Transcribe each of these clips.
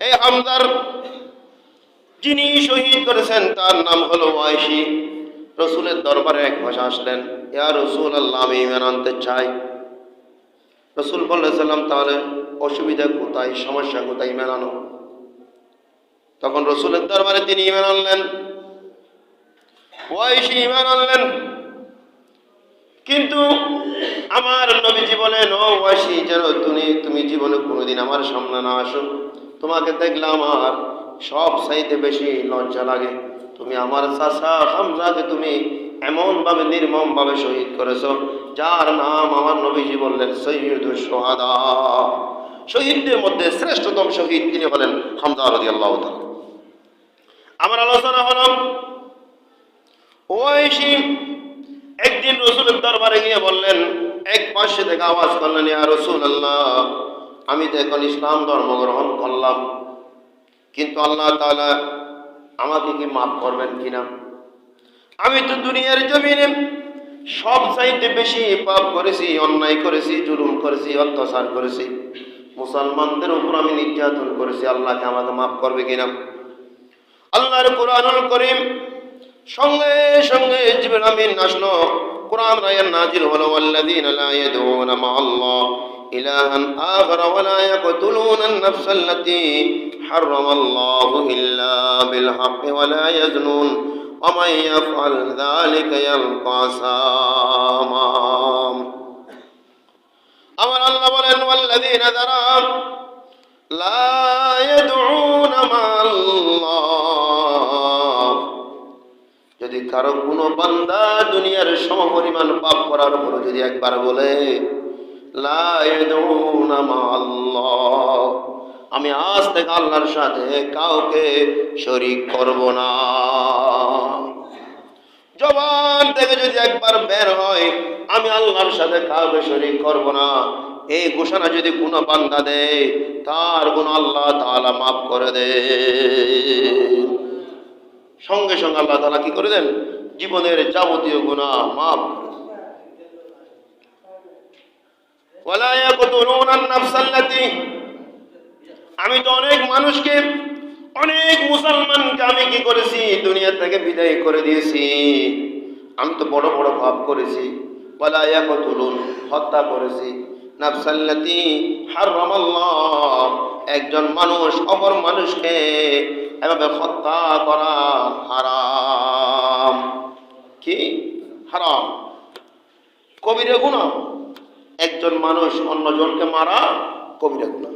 এই হামজার যিনি শহীদ করেছেন তার নাম হলো ওয়াইশি। রসুলের দরবারে এক ভাষা আসলেন, ইয়া রাসূলুল্লাহ, আমি ঈমান আনতে চাই। রসুল বললেন, তাহলে অসুবিধা কোথায়, সমস্যা কোথায়, ঈমান আনো। তখন রসুলের দরবারে তিনি ঈমান আনলেন, ওয়াইশি ঈমান আনলেন। কিন্তু আমার নবীজি বলেন, ও ওয়াইশি, যেন তুমি জীবনে কোনোদিন আমার সামনে না আসো। তোমাকে দেখলে আমার সব চাইতে বেশি লজ্জা লাগে। তুমি আমার চাচা হামজাকে তুমি এমন ভাবে নির্মম ভাবে শহীদ করেছো, যার নাম আমার নবীজি বললেন সাইয়্যিদুশ শুহাদা। শহীদদের মধ্যে শ্রেষ্ঠতম শহীদ তিনি হলেন হামজা রাদিয়াল্লাহু তাআলা। আমার আলোচনা হলো, ওয়াইশি একদিন রসুলের দরবারে গিয়ে বললেন, এক পাশে থেকে আওয়াজ করলেন, ইয়া রাসূলুল্লাহ, আমি তো এখন ইসলাম ধর্ম গ্রহণ করলাম, কিন্তু আল্লাহ তাআলা আমাকে কি মাফ করবেন কিনা? আমি তো দুনিয়ার জমিনে সব চাইতে বেশি পাপ করেছি, অন্যায় করেছি, জুলুম করেছি, অত্যাচার করেছি, মুসলমানদের উপর আমি নির্যাতন করেছি, আল্লাহকে আমাকে মাফ করবে কিনা? আল্লাহর কুরআনুল কারীম সঙ্গে সঙ্গে জিবরিল আমিন আসলো, কুরআন আয়াত নাজিল হলো, ওয়াল্লাযীনা লা ইয়াদউনা মা'আল্লাহ ইলাহান আখার ওয়া লা ইয়াকতুলুনা আন-নাফস আল্লাতী হারামাল্লাহু ইল্লা বিল হাক্কি ওয়া লা ইয়াজনুন ওয়া মান ইয়াফআল যালিকা ইয়ালকা আসামা। আমার আল্লাহ বলেন, ওয়াল্লাযীনা যারা লা ইয়াদউনা মা'আল্লাহ, যদি কারো কোনো বান্দা দুনিয়ার সমপরিমাণ পাপ করার পর যদি একবার বলে লা ইয়াদউনা মা'আল্লাহ, আমি আজ থেকে আল্লাহর সাথে কাউকে শরীক করব না, জবান থেকে যদি একবার বের হয় আমি আল্লাহর সাথে কাউকে শরীক করব না, এই ঘোষণা যদি কোনো বান্দা দেয় তার গুনাহ আল্লাহ তাআলা মাফ করে দেন। সঙ্গে সঙ্গে আল্লাহ তাআলা কি করে দেন? জীবনের যাবতীয় গুনাহ মাফ। ওয়ালা ইয়াকতুলুনা আন-নাফস আল্লাতী, আমি তো অনেক মানুষকে, অনেক মুসলমানকে আমি কি করেছি? দুনিয়া থেকে বিদায় করে দিয়েছি। আমি তো বড় বড় পাপ করেছি। ওয়ালা ইয়াকতুলুন, হত্যা করেছি, নাফস আল্লাতী হারামাল্লাহ, একজন মানুষ অপর মানুষকে এভাবে হত্যা করা হারাম। কি হারাম? কবিরা গুনাহ। একজন মানুষ অন্যজনকে মারা কবিরা গুনাহ।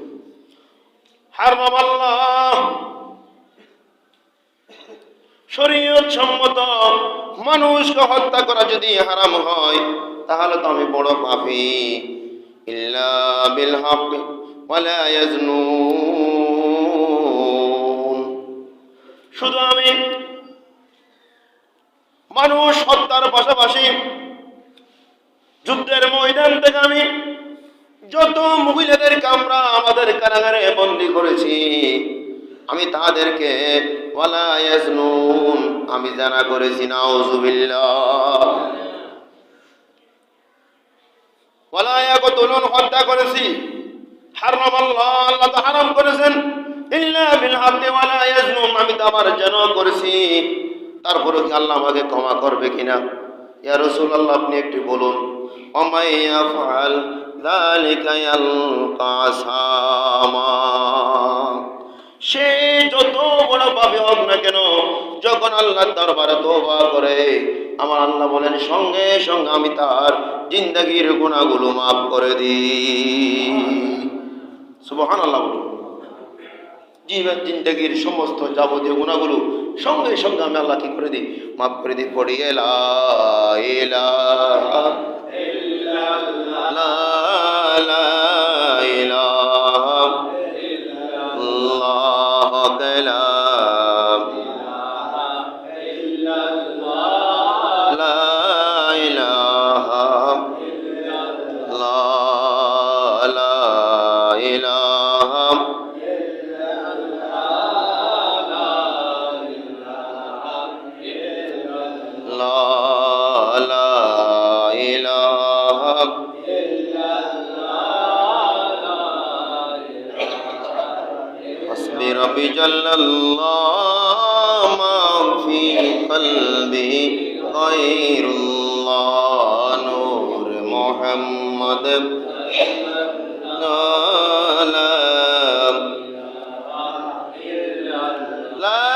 হারামাল্লাহ, শরীয়ত সম্মত মানুষকে হত্যা করা যদি হারাম হয় তাহলে তো আমি বড় পাপী। ইল্লা বিল হক ওয়া লা ইয়াজনুন, শুধু আমি মানুষ হত্যার পাশাপাশি যুদ্ধের ময়দান থেকে আমি যত মহিলাদেরকে আমরা আমাদের কারাগারে বন্দী করেছি আমি তাদেরকে ওয়ালা ইয়াজনুন, আমি জানা করেছি, নাউযুবিল্লাহ। ওয়ালা ইয়াকতুলুন, হত্যা করেছি। হারামাল্লাহ, আল্লাহ তো হারাম করেছেন। ইল্লা বিল হাক্কি ওয়ালা ইয়াজনুন, আমি তো আবার জানা করেছি। তারপরে কি আল্লাহ আমাকে ক্ষমা করবে কিনা? ইয়া রাসূলুল্লাহ, আপনি একটু বলুন। ওমাই ইয়াফআল যালিকা ইয়ালকা আসামা, সে যত বড় পাপী হোক না কেন, যখন আল্লাহর দরবারে তওবা করে আমার আল্লাহ বলেন সঙ্গে সঙ্গে আমি তার জিন্দেগীর গুনাহগুলো মাফ করে দিই। সুবহানাল্লাহ বলুন। জীবন জিন্দেগীর সমস্ত যাবতীয় গুনাহগুলো সঙ্গে সঙ্গে আমি আল্লাহ কি করে দিই? মাফ করে দিই। পড়ি লা ইলাহা ইল্লাল্লাহ, লা ইলাহা ইল্লাল্লাহ, লা ইলাহা ইল্লাল্লাহ, লা ইলাহা برب جل الله ما في قلبي غير الله نور محمد لا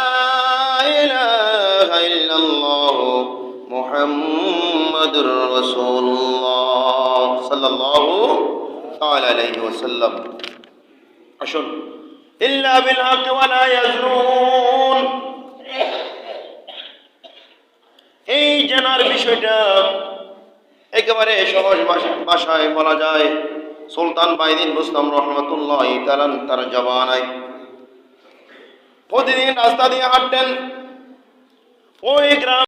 إله إلا الله محمد رسول الله صلى الله تعالى عليه وسلم আসুন ইল্লা বিল হক ওয়া লা ইয়াজনুন এই জানার বিষয়টা একেবারে সহজ ভাষায় বলা যায়। সুলতান বাইদিন রুস্তম রহমাতুল্লাহি তাআলা তার জবানায় প্রতিদিন রাস্তা দিয়ে হাঁটতেন ওই গ্রাম